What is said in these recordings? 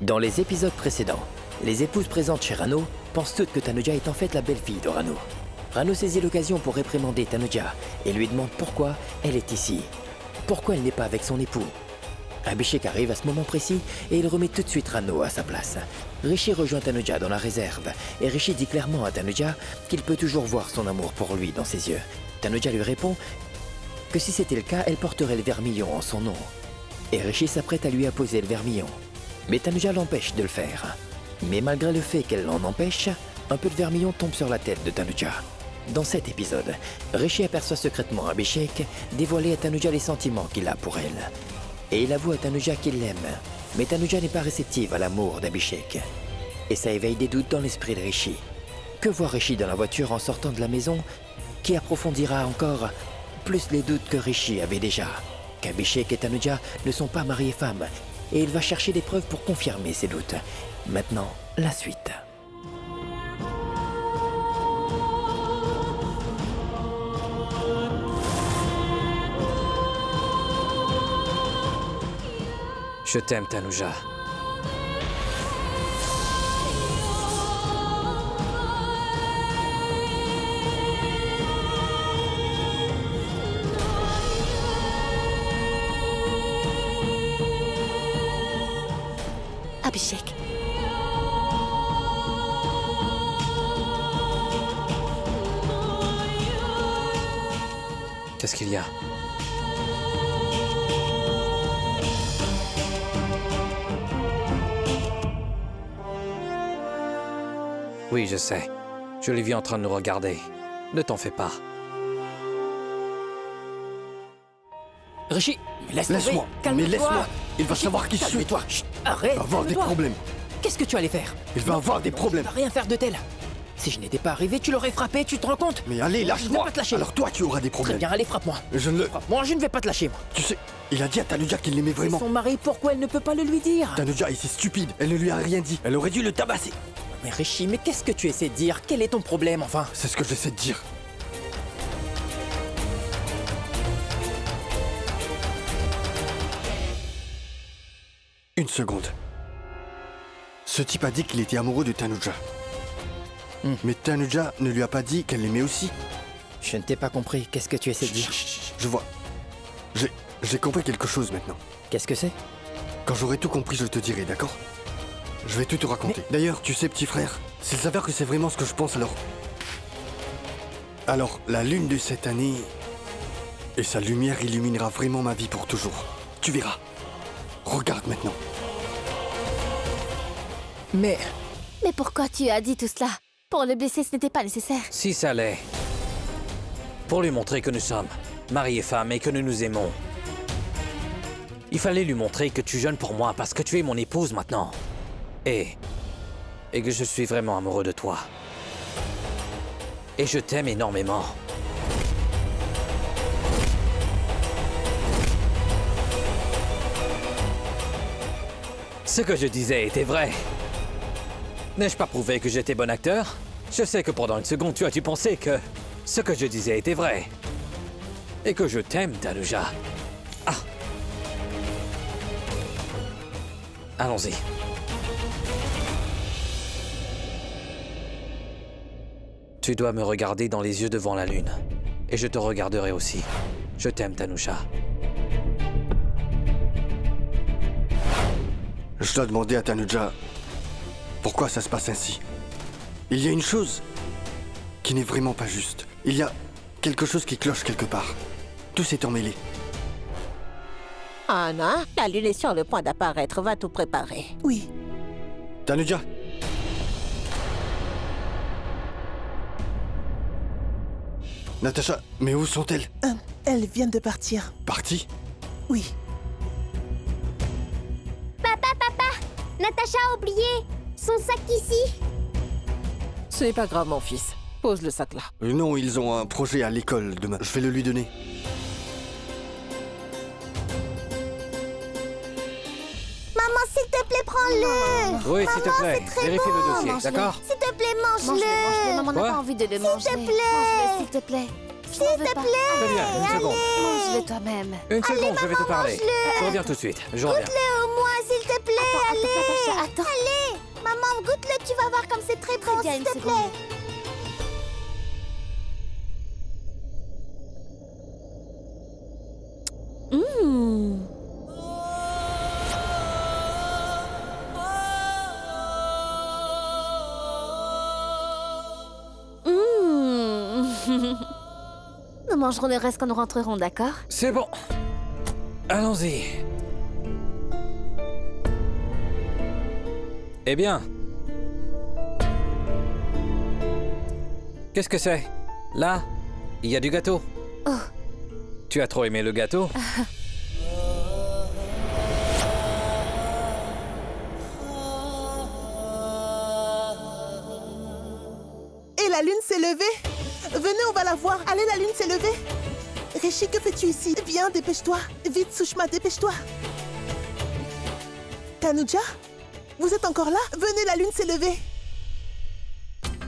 Dans les épisodes précédents, les épouses présentes chez Rano pensent toutes que Tanuja est en fait la belle-fille de Rano. Rano saisit l'occasion pour réprimander Tanuja et lui demande pourquoi elle est ici. Pourquoi elle n'est pas avec son époux. Abhishek arrive à ce moment précis et il remet tout de suite Rano à sa place. Rishi rejoint Tanuja dans la réserve et Rishi dit clairement à Tanuja qu'il peut toujours voir son amour pour lui dans ses yeux. Tanuja lui répond que si c'était le cas, elle porterait le vermillon en son nom. Et Rishi s'apprête à lui apposer le vermillon. Mais Tanuja l'empêche de le faire. Mais malgré le fait qu'elle l'en empêche, un peu de vermillon tombe sur la tête de Tanuja. Dans cet épisode, Rishi aperçoit secrètement Abhishek dévoiler à Tanuja les sentiments qu'il a pour elle. Et il avoue à Tanuja qu'il l'aime. Mais Tanuja n'est pas réceptive à l'amour d'Abhishek. Et ça éveille des doutes dans l'esprit de Rishi. Que voit Rishi dans la voiture en sortant de la maison qui approfondira encore plus les doutes que Rishi avait déjà. Qu'Abhishek et Tanuja ne sont pas mari et femme. Et il va chercher des preuves pour confirmer ses doutes. Maintenant, la suite. Je t'aime, Tanuja. Abhishek. Qu'est-ce qu'il y a? Oui, je sais. Je l'ai vu en train de nous regarder. Ne t'en fais pas. Rishi, Laisse-moi. Mais laisse-moi. Il va savoir qui je suis. Calme-toi. Arrête. Il va avoir des problèmes. Qu'est-ce que tu allais faire? Il va avoir des problèmes. Tu vas rien faire de tel. Si je n'étais pas arrivé, tu l'aurais frappé, tu te rends compte? Mais allez, Je ne vais lâche-moi. pas te lâcher. Alors toi, tu auras des Très problèmes. bien, allez, frappe-moi. Je ne le... Moi, je ne vais pas te lâcher, moi. Tu sais, il a dit à Tanuja qu'il l'aimait vraiment. Son mari, pourquoi elle ne peut pas le lui dire? Tanuja est si stupide. Elle ne lui a rien dit. Elle aurait dû le tabasser. Mais Rishi, mais qu'est-ce que tu essaies de dire? Quel est ton problème, enfin? C'est ce que j'essaie de dire. Une seconde. Ce type a dit qu'il était amoureux de Tanuja. Mais Tanuja ne lui a pas dit qu'elle l'aimait aussi. Je ne t'ai pas compris. Qu'est-ce que tu essaies de dire? Je vois. J'ai compris quelque chose maintenant. Qu'est-ce que c'est? Quand j'aurai tout compris, je te dirai, d'accord? Je vais tout te raconter. D'ailleurs, tu sais, petit frère, s'il s'avère que c'est vraiment ce que je pense, alors la lune de cette année et sa lumière illuminera vraiment ma vie pour toujours. Tu verras. Regarde maintenant. Mais pourquoi tu as dit tout cela? Pour le blesser, ce n'était pas nécessaire. Si ça l'est. Pour lui montrer que nous sommes mari et femme et que nous nous aimons. Il fallait lui montrer que tu jeûnes pour moi parce que tu es mon épouse maintenant. Et que je suis vraiment amoureux de toi. Et je t'aime énormément. Ce que je disais était vrai. N'ai-je pas prouvé que j'étais bon acteur? Je sais que pendant une seconde, tu as dû penser que ce que je disais était vrai. Et que je t'aime, Tanuja. Ah! Allons-y. Tu dois me regarder dans les yeux devant la lune. Et je te regarderai aussi. Je t'aime, Tanuja. Je dois demander à Tanuja pourquoi ça se passe ainsi. Il y a une chose qui n'est vraiment pas juste. Il y a quelque chose qui cloche quelque part. Tout s'est emmêlé. Anna, la lune est sur le point d'apparaître. Va tout préparer. Oui. Tanuja. Natacha, mais où sont-elles? Elles viennent de partir. Parties? Oui. Natacha a oublié son sac ici. Ce n'est pas grave, mon fils. Pose le sac là. Non, ils ont un projet à l'école demain. Je vais le lui donner. Maman, s'il te plaît, prends-le. Oui, s'il te plaît. Vérifie le dossier, Mange-le. d'accord? S'il te plaît, Mange-le, mange-le. mange-le. Maman n'a Quoi? pas envie de le manger. S'il te plaît. Mange-le, s'il te plaît. S'il te plaît. Très bien, une seconde. Mange-le toi-même. Une seconde, je vais te parler. mange-le. Je reviens tout de suite. Je reviens. Goûte-le au moins, s'il te plaît, allez. Natacha, attends. Allez, maman, goûte-le, tu vas voir comme c'est très bon, Bien, s'il une te seconde. plaît. Nous mangerons le reste quand nous rentrerons, d'accord? C'est bon. Allons-y. Eh bien. Qu'est-ce que c'est? Là, il y a du gâteau. Oh. Tu as trop aimé le gâteau? Et la lune s'est levée. Venez, on va la voir. Allez, la lune s'est levée. Rishi, que fais-tu ici? Viens, dépêche-toi. Vite, Sushma, dépêche-toi. Tanuja, vous êtes encore là? Venez, la lune s'est levée.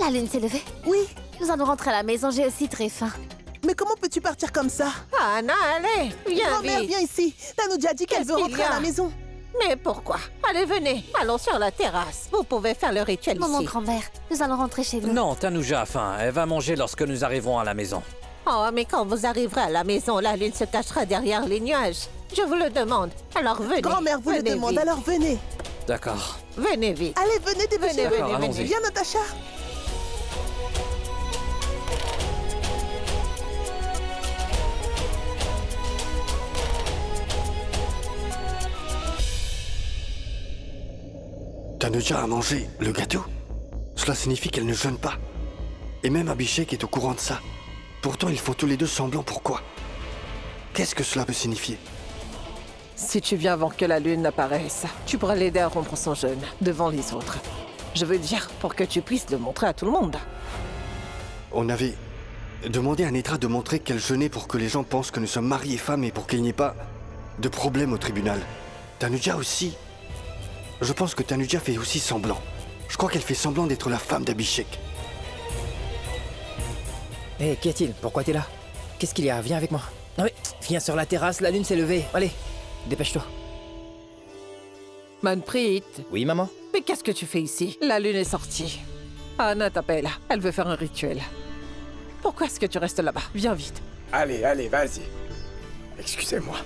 La lune s'est levée. Oui, Nous allons rentrer à la maison, j'ai aussi très faim. mais comment peux-tu partir comme ça? Anna, allez, viens Grand-mère, vite. viens ici. Tanuja dit qu'elle Qu'est-ce veut qu'il rentrer y a? à la maison. Mais pourquoi? Allez, venez, allons sur la terrasse. Vous pouvez faire le rituel Maman, ici. grand-mère, nous allons rentrer chez nous. Non, Tanuja a faim. Elle va manger lorsque nous arriverons à la maison. Oh, mais quand vous arriverez à la maison, la lune se cachera derrière les nuages. Je vous le demande. Alors venez. Grand-mère vous le venez demande, vite. alors venez. D'accord. Venez vite. Allez, venez, dépêchez-vous. Venez, allons-y. Viens, Natacha. Tanuja a mangé le gâteau. Cela signifie qu'elle ne jeûne pas. Et même Abhishek est au courant de ça. Pourtant, ils font tous les deux semblant. Pourquoi? Qu'est-ce que cela peut signifier? Si tu viens avant que la lune n'apparaisse, tu pourras l'aider à rompre son jeûne devant les autres. Je veux dire, pour que tu puisses le montrer à tout le monde. On avait demandé à Netra de montrer qu'elle jeûnait pour que les gens pensent que nous sommes mari et femme et pour qu'il n'y ait pas de problème au tribunal. Tanuja aussi. Je pense que Tanuja fait aussi semblant. Je crois qu'elle fait semblant d'être la femme d'Abhishek. Hé, qu'y a-t-il? Pourquoi t'es là? Qu'est-ce qu'il y a? Viens avec moi. Non mais, viens sur la terrasse, la lune s'est levée. Allez, dépêche-toi. Manpreet, Oui, maman? mais qu'est-ce que tu fais ici? La lune est sortie. Anna t'appelle. Elle veut faire un rituel. Pourquoi est-ce que tu restes là-bas? Viens vite. Allez, allez, vas-y. Excusez-moi.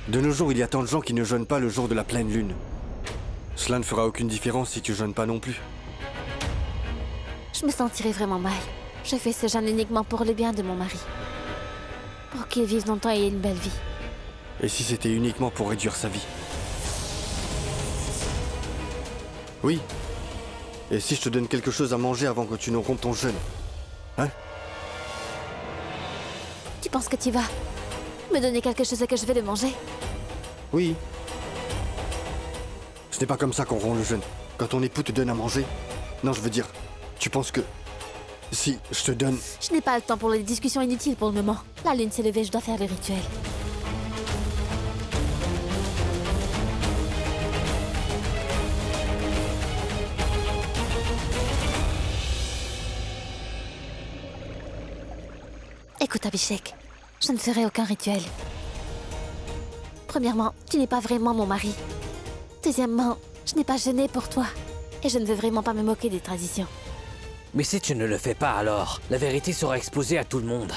De nos jours, il y a tant de gens qui ne jeûnent pas le jour de la pleine lune. Cela ne fera aucune différence si tu jeûnes pas non plus. Je me sentirais vraiment mal. Je fais ce jeûne uniquement pour le bien de mon mari. Pour qu'il vive longtemps et ait une belle vie. Et si c'était uniquement pour réduire sa vie? Oui. Et si je te donne quelque chose à manger avant que tu ne rompes ton jeûne? Hein? Tu penses que tu vas me donner quelque chose et que je vais le manger? Oui. Ce n'est pas comme ça qu'on rompt le jeûne. Quand ton époux te donne à manger. Non, je veux dire, tu penses que si je te donne... Je n'ai pas le temps pour les discussions inutiles pour le moment. La lune s'est levée, je dois faire le rituel. Écoute, Abhishek, je ne ferai aucun rituel. Premièrement, tu n'es pas vraiment mon mari. Deuxièmement, je n'ai pas jeûné pour toi. Et je ne veux vraiment pas me moquer des traditions. Mais si tu ne le fais pas alors, la vérité sera exposée à tout le monde.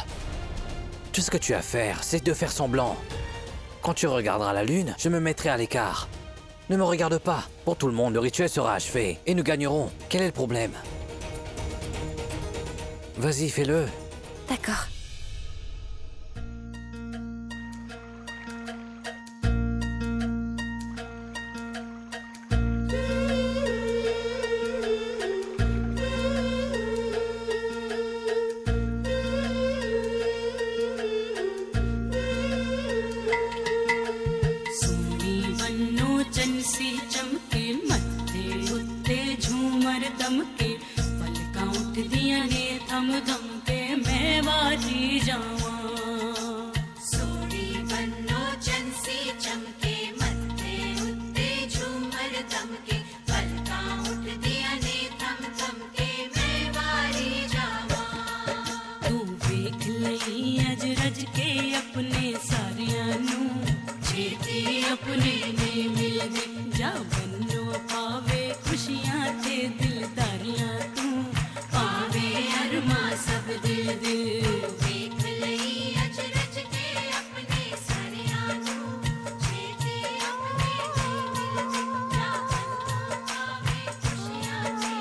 Tout ce que tu as à faire, c'est de faire semblant. Quand tu regarderas la lune, je me mettrai à l'écart. Ne me regarde pas. Pour tout le monde, le rituel sera achevé. Et nous gagnerons. Quel est le problème? Vas-y, fais-le. D'accord. Soni बन्नो चनसी चमके मत्थे उत्ते झूमर दमके पलकां उठदियां ने थम थम के मैं वाली जावां सोनी बन्नो चंसी चमके मत्थे उत्ते झूमर दमके पलकां उठदियां ने थम थम के मैं वाली जावां तू वेख लई अज रज के अपने सारियां नू छेती अपने ने मिल दे जा बन्नो पावे खुशियां ते दिलदारियां तू पावे अरमा सब दिल दिल देख लई अज रज के अपने सारियां नू छेती अपने ने मिल दे जा बन्नो पावे खुशियां ते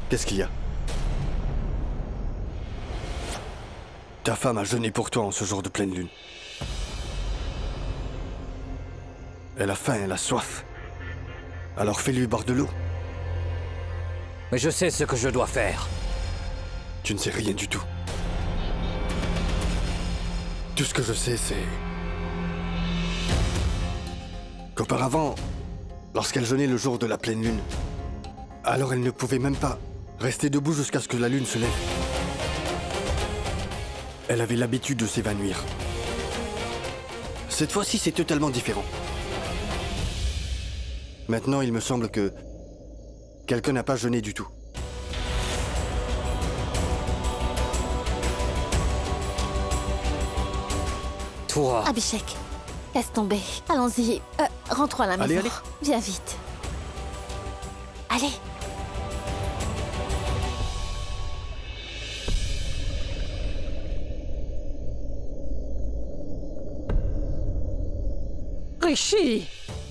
Qu'est-ce qu'il y a? Ta femme a jeûné pour toi en ce jour de pleine lune. Elle a faim, elle a soif. Alors fais-lui boire de l'eau. Mais je sais ce que je dois faire. Tu ne sais rien du tout. Tout ce que je sais, c'est qu'auparavant, lorsqu'elle jeûnait le jour de la pleine lune, alors elle ne pouvait même pas rester debout jusqu'à ce que la lune se lève. Elle avait l'habitude de s'évanouir. Cette fois-ci, c'est totalement différent. Maintenant, il me semble que quelqu'un n'a pas jeûné du tout. Toi. Abhishek, laisse tomber. Allons-y. Rentrons à la maison. Allez, allez. Viens vite. Allez. Rishi,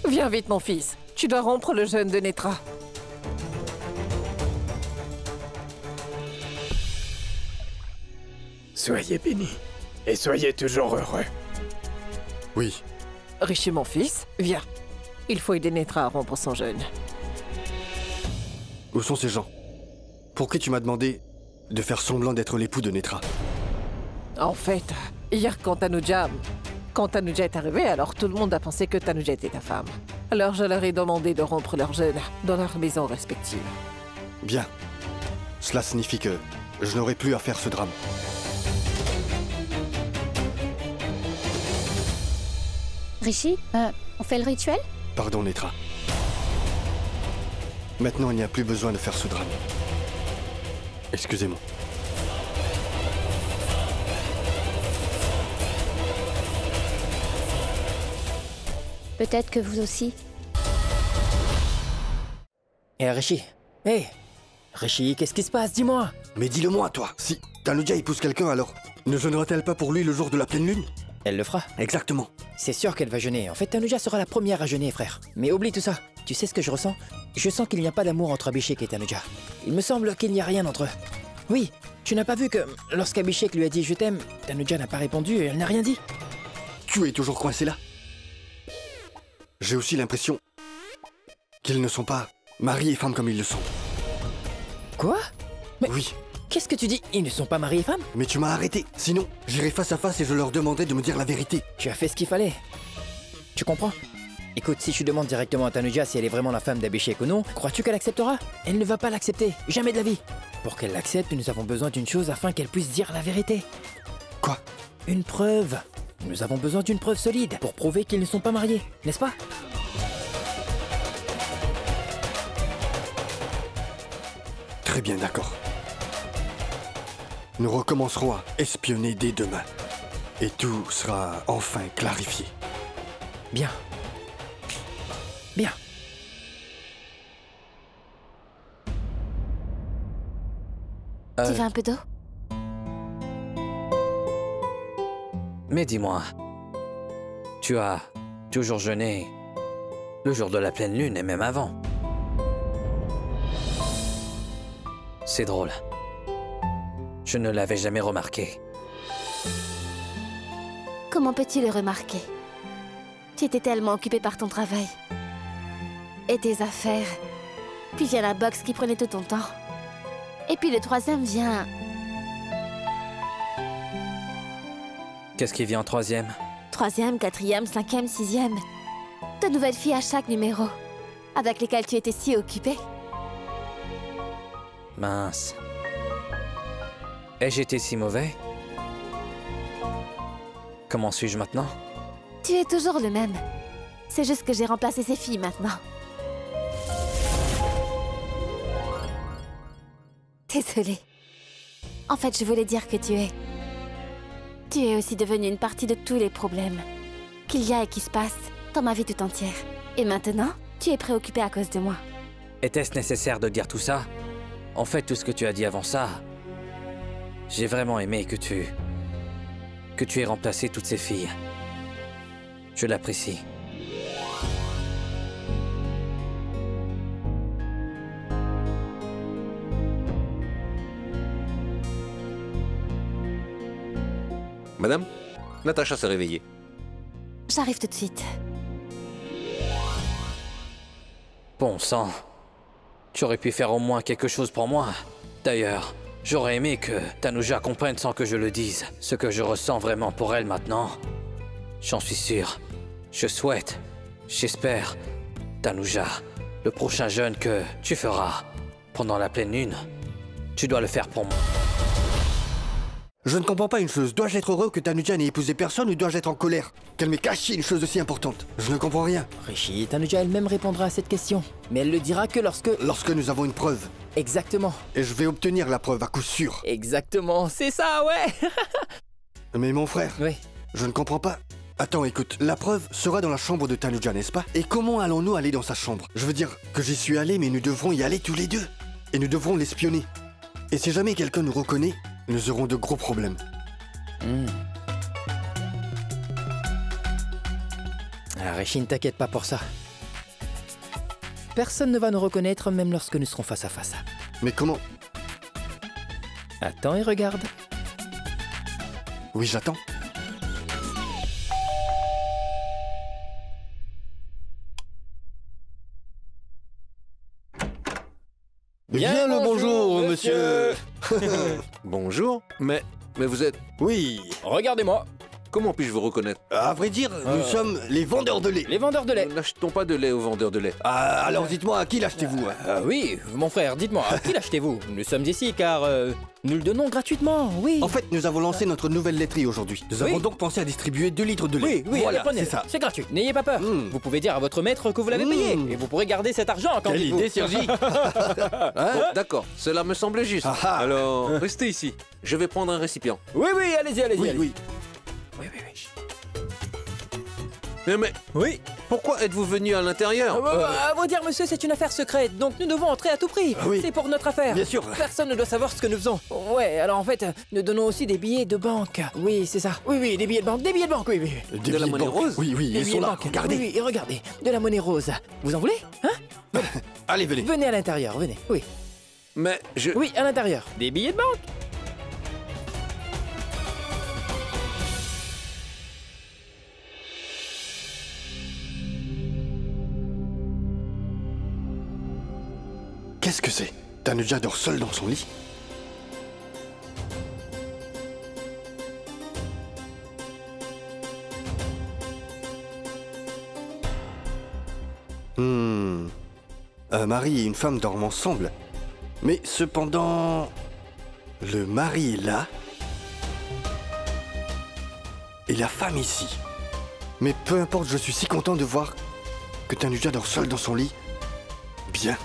viens vite mon fils. Tu dois rompre le jeûne de Netra. Soyez bénis et soyez toujours heureux. Oui. Rishi mon fils, viens. Il faut aider Netra à rompre son jeûne. Où sont ces gens? Pourquoi tu m'as demandé de faire semblant d'être l'époux de Netra? En fait, hier quand Tanuja est arrivée, alors tout le monde a pensé que Tanuja était ta femme. Alors je leur ai demandé de rompre leur jeûne dans leurs maisons respectives. Bien. Cela signifie que je n'aurai plus à faire ce drame. Rishi, on fait le rituel? Pardon, Netra. Maintenant, il n'y a plus besoin de faire ce drame. Excusez-moi. Peut-être que vous aussi. Rishi. Hé Rishi, qu'est-ce qui se passe? Dis-moi. Mais dis-le-moi, toi. Si Tanuja épouse quelqu'un, alors ne jeûnera-t-elle pas pour lui le jour de la pleine lune? Elle le fera. Exactement. C'est sûr qu'elle va jeûner. En fait, Tanuja sera la première à jeûner, frère. Mais oublie tout ça. Tu sais ce que je ressens? Je sens qu'il n'y a pas d'amour entre Abhishek et Tanuja. Il me semble qu'il n'y a rien entre eux. Oui, tu n'as pas vu que lorsqu'Abhishek lui a dit « je t'aime », Tanuja n'a pas répondu et elle n'a rien dit. Tu es toujours coincé là? J'ai aussi l'impression qu'ils ne sont pas mari et femme comme ils le sont. Quoi? Mais oui. Qu'est-ce que tu dis? Ils ne sont pas mari et femme? Mais tu m'as arrêté. Sinon, j'irai face à face et je leur demanderai de me dire la vérité. Tu as fait ce qu'il fallait. Tu comprends? Écoute, si tu demandes directement à Tanuja si elle est vraiment la femme d'Abhishek ou non, crois-tu qu'elle acceptera? Elle ne va pas l'accepter, jamais de la vie. Pour qu'elle l'accepte, nous avons besoin d'une chose afin qu'elle puisse dire la vérité. Quoi? Une preuve. Nous avons besoin d'une preuve solide pour prouver qu'ils ne sont pas mariés, n'est-ce pas? Très bien, d'accord. Nous recommencerons à espionner dès demain. Et tout sera enfin clarifié. Bien. Bien. Tu veux un peu d'eau? Mais dis-moi, tu as toujours jeûné le jour de la pleine lune et même avant. C'est drôle. Je ne l'avais jamais remarqué. Comment peux-tu le remarquer? Tu étais tellement occupé par ton travail. Et tes affaires. Puis vient la boxe qui prenait tout ton temps. Et puis le troisième vient... Qu'est-ce qui vient en troisième? Troisième, quatrième, cinquième, sixième. De nouvelles filles à chaque numéro. Avec lesquelles tu étais si occupé. Mince. Ai-je été si mauvais? Comment suis-je maintenant? Tu es toujours le même. C'est juste que j'ai remplacé ces filles maintenant. Désolée. En fait, je voulais dire que tu es aussi devenu une partie de tous les problèmes qu'il y a et qui se passent dans ma vie tout entière. Et maintenant, tu es préoccupé à cause de moi. Était-ce nécessaire de dire tout ça? En fait, tout ce que tu as dit avant ça, j'ai vraiment aimé que tu aies remplacé toutes ces filles. Je l'apprécie. Madame, Natacha s'est réveillée. J'arrive tout de suite. Bon sang. Tu aurais pu faire au moins quelque chose pour moi. D'ailleurs, j'aurais aimé que Tanuja comprenne sans que je le dise ce que je ressens vraiment pour elle maintenant. J'en suis sûr. Je souhaite, j'espère, Tanuja, le prochain jeûne que tu feras pendant la pleine lune, tu dois le faire pour moi. Je ne comprends pas une chose. Dois-je être heureux que Tanuja n'ait épousé personne ou dois-je être en colère qu'elle m'ait caché une chose aussi importante? Je ne comprends rien. Rishi, Tanuja elle-même répondra à cette question. Mais elle le dira que lorsque... Lorsque nous avons une preuve. Exactement. Et je vais obtenir la preuve à coup sûr. Exactement, c'est ça, ouais. Mais mon frère, oui. Je ne comprends pas. Attends, écoute, la preuve sera dans la chambre de Tanuja, n'est-ce pas? Et comment allons-nous aller dans sa chambre? Je veux dire que j'y suis allé, mais nous devrons y aller tous les deux. Et nous devrons l'espionner. Et si jamais quelqu'un nous reconnaît, nous aurons de gros problèmes. Rishi, ne t'inquiète pas pour ça. Personne ne va nous reconnaître même lorsque nous serons face à face. Mais comment? Attends et regarde. Oui, j'attends. Bien le bonjour, monsieur. Bonjour, mais vous êtes... Oui, regardez-moi. Comment puis-je vous reconnaître? À vrai dire, nous sommes les vendeurs de lait. Les vendeurs de lait. Nous n'achetons pas de lait aux vendeurs de lait. Alors dites-moi, à qui l'achetez-vous? Oui, mon frère, dites-moi, à qui l'achetez-vous? Nous sommes ici car nous le donnons gratuitement, oui. En fait, nous avons lancé notre nouvelle laiterie aujourd'hui. Nous avons donc pensé à distribuer 2 litres de lait. Oui, voilà, prenez, c'est ça. C'est gratuit, n'ayez pas peur. Vous pouvez dire à votre maître que vous l'avez payé et vous pourrez garder cet argent quand Quelle idée, Sergi. Bon, d'accord, cela me semblait juste. Alors, restez ici. Je vais prendre un récipient. Oui, allez-y, allez-y. Oui, allez-y. oui. Mais Oui. pourquoi êtes-vous venu à l'intérieur? À vous dire, monsieur, c'est une affaire secrète, donc nous devons entrer à tout prix. Oui. C'est pour notre affaire. Bien sûr. Personne ne doit savoir ce que nous faisons. Ouais, alors en fait, nous donnons aussi des billets de banque. Oui, c'est ça. Oui, des billets de banque, oui. Des De la billets monnaie banque. rose? Oui, Des ils billets sont de là. banque. Regardez. Oui, et regardez, de la monnaie rose. Vous en voulez? Hein? Allez, venez. Venez à l'intérieur, venez. Oui. Mais je... Oui, à l'intérieur. Des billets de banque. Qu'est-ce que c'est? Tanuja dort seule dans son lit? Mari et une femme dorment ensemble. Mais cependant... Le mari est là. Et la femme ici. Mais peu importe, je suis si content de voir que Tanuja dort seule dans son lit. Bien.